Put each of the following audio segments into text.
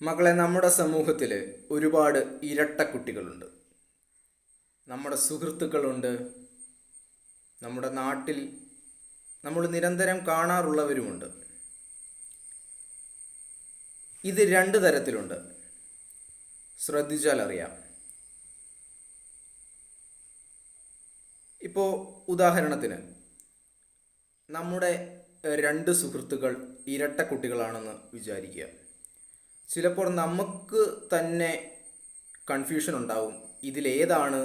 മക്കളെ, നമ്മുടെ സമൂഹത്തിൽ ഒരുപാട് ഇരട്ടക്കുട്ടികളുണ്ട്. നമ്മുടെ സുഹൃത്തുക്കളുണ്ട്. നമ്മുടെ നാട്ടിൽ നമ്മൾ നിരന്തരം കാണാറുള്ളവരുമുണ്ട്. ഇത് രണ്ട് തരത്തിലുണ്ട്. ശ്രദ്ധിച്ചാൽ അറിയാം. ഇപ്പോൾ ഉദാഹരണത്തിന് നമ്മുടെ രണ്ട് സുഹൃത്തുക്കൾ ഇരട്ടക്കുട്ടികളാണെന്ന് വിചാരിക്കുക. ചിലപ്പോൾ നമുക്ക് തന്നെ കൺഫ്യൂഷൻ ഉണ്ടാവും, ഇതിലേതാണ്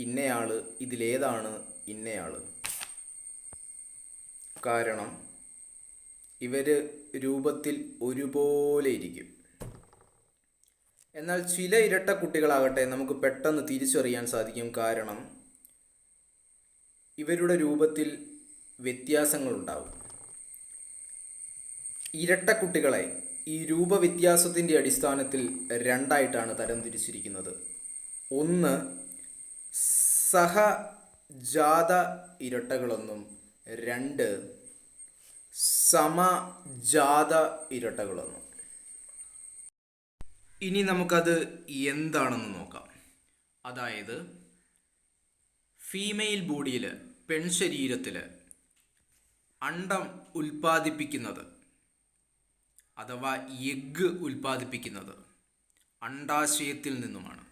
ഇന്നയാൾ, ഇതിലേതാണ് ഇന്നയാൾ. കാരണം ഇവർ രൂപത്തിൽ ഒരുപോലെ ഇരിക്കും. എന്നാൽ ചില ഇരട്ടക്കുട്ടികളാകട്ടെ നമുക്ക് പെട്ടെന്ന് തിരിച്ചറിയാൻ സാധിക്കും. കാരണം ഇവരുടെ രൂപത്തിൽ വ്യത്യാസങ്ങളുണ്ടാവും. ഇരട്ടക്കുട്ടികളെ ഈ രൂപവ്യത്യാസത്തിൻ്റെ അടിസ്ഥാനത്തിൽ രണ്ടായിട്ടാണ് തരംതിരിച്ചിരിക്കുന്നത്. ഒന്ന് സഹജാത ഇരട്ടകളെന്നും രണ്ട് സമജാത ഇരട്ടകളെന്നും. ഇനി നമുക്കത് എന്താണെന്ന് നോക്കാം. അതായത് ഫീമെയിൽ ബോഡിയിൽ, പെൺശരീരത്തിൽ അണ്ഡം ഉൽപ്പാദിപ്പിക്കുന്നത് അഥവാ എഗ്ഗ് ഉൽപ്പാദിപ്പിക്കുന്നത് അണ്ഡാശയത്തിൽ നിന്നുമാണ്.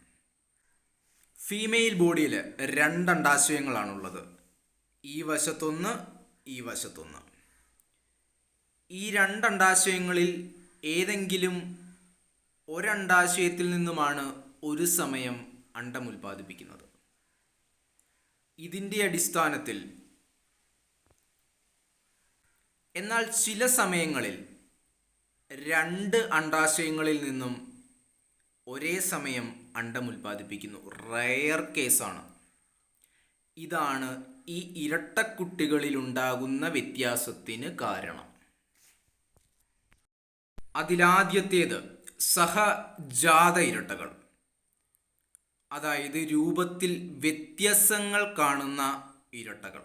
ഫീമെയിൽ ബോഡിയിൽ രണ്ട് അണ്ഡാശയങ്ങളാണുള്ളത്. ഈ വശത്തൊന്ന്, ഈ വശത്തൊന്ന്. ഈ രണ്ട് അണ്ഡാശയങ്ങളിൽ ഏതെങ്കിലും ഒരണ്ഡാശയത്തിൽ നിന്നുമാണ് ഒരു സമയം അണ്ഡം ഉൽപ്പാദിപ്പിക്കുന്നത്. ഇതിൻ്റെ അടിസ്ഥാനത്തിൽ എന്നാൽ ചില സമയങ്ങളിൽ രണ്ട് അണ്ഡാശയങ്ങളിൽ നിന്നും ഒരേ സമയം അണ്ഡം ഉൽപ്പാദിപ്പിക്കുന്നു. റെയർ കേസാണ്. ഇതാണ് ഈ ഇരട്ടക്കുട്ടികളിലുണ്ടാകുന്ന വ്യത്യാസത്തിന് കാരണം. അതിലാദ്യത്തേത് സഹജാത ഇരട്ടകൾ. അതായത് രൂപത്തിൽ വ്യത്യാസങ്ങൾ കാണുന്ന ഇരട്ടകൾ.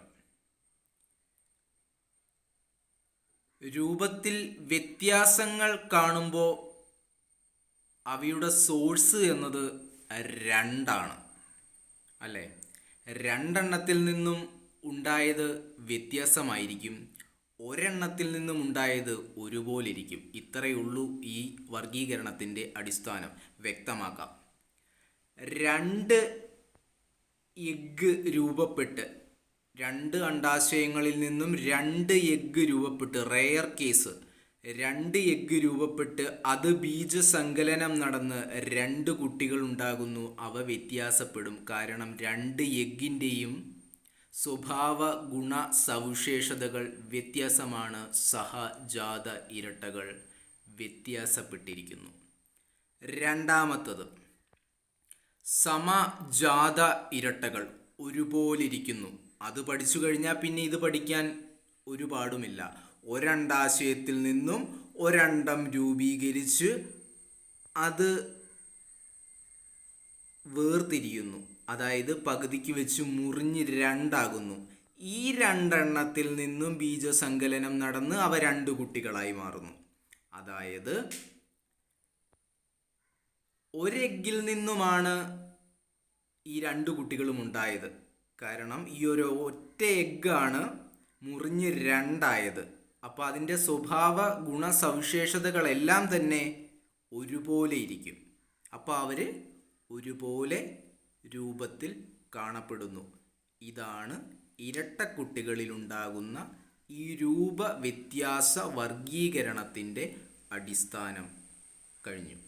രൂപത്തിൽ വ്യത്യാസങ്ങൾ കാണുമ്പോൾ അവയുടെ സോഴ്സ് എന്നത് രണ്ടാണ്, അല്ലേ? രണ്ടെണ്ണത്തിൽ നിന്നും ഉണ്ടായത് വ്യത്യാസമായിരിക്കും, ഒരെണ്ണത്തിൽ നിന്നും ഉണ്ടായത് ഒരുപോലെ ഇരിക്കും. ഇത്രയേ ഉള്ളൂ ഈ വർഗീകരണത്തിൻ്റെ അടിസ്ഥാനം. വ്യക്തമാക്കാം. രണ്ട് എഗ്ഗ് രൂപപ്പെട്ട്, രണ്ട് അണ്ഡാശയങ്ങളിൽ നിന്നും രണ്ട് എഗ്ഗ് രൂപപ്പെട്ട്, റെയർ കേസ്, രണ്ട് എഗ്ഗ് രൂപപ്പെട്ട് അത് ബീജസങ്കലനം നടന്ന് രണ്ട് കുട്ടികൾ ഉണ്ടാകുന്നു. അവ വ്യത്യാസപ്പെടും. കാരണം രണ്ട് എഗ്ഗിൻ്റെയും സ്വഭാവ ഗുണ സവിശേഷതകൾ വ്യത്യാസമാണ്. സഹജാത ഇരട്ടകൾ വ്യത്യാസപ്പെട്ടിരിക്കുന്നു. രണ്ടാമത്തത് സമജാത ഇരട്ടകൾ ഒരുപോലിരിക്കുന്നു. അത് പഠിച്ചു കഴിഞ്ഞാൽ പിന്നെ ഇത് പഠിക്കാൻ ഒരുപാടുമില്ല. ഒരണ്ഡാശയത്തിൽ നിന്നും ഒരണ്ഡം രൂപീകരിച്ച് അത് വേർതിരിയുന്നു. അതായത് പകുതിക്ക് വെച്ച് മുറിഞ്ഞ് രണ്ടാകുന്നു. ഈ രണ്ടെണ്ണത്തിൽ നിന്നും ബീജസങ്കലനം നടന്ന് അവ രണ്ട് കുട്ടികളായി മാറുന്നു. അതായത് ഒരെഗ്ഗിൽ നിന്നുമാണ് ഈ രണ്ട് കുട്ടികളും ഉണ്ടായത്. കാരണം ഈ ഒരു ഒറ്റ എഗ്ഗാണ് മുറിഞ്ഞ് രണ്ടായത്. അപ്പോൾ അതിൻ്റെ സ്വഭാവ ഗുണസവിശേഷതകളെല്ലാം തന്നെ ഒരുപോലെ ഇരിക്കും. അപ്പോൾ അവർ ഒരുപോലെ രൂപത്തിൽ കാണപ്പെടുന്നു. ഇതാണ് ഇരട്ടക്കുട്ടികളിലുണ്ടാകുന്ന ഈ രൂപവ്യത്യാസ വർഗീകരണത്തിൻ്റെ അടിസ്ഥാനം. കഴിഞ്ഞു.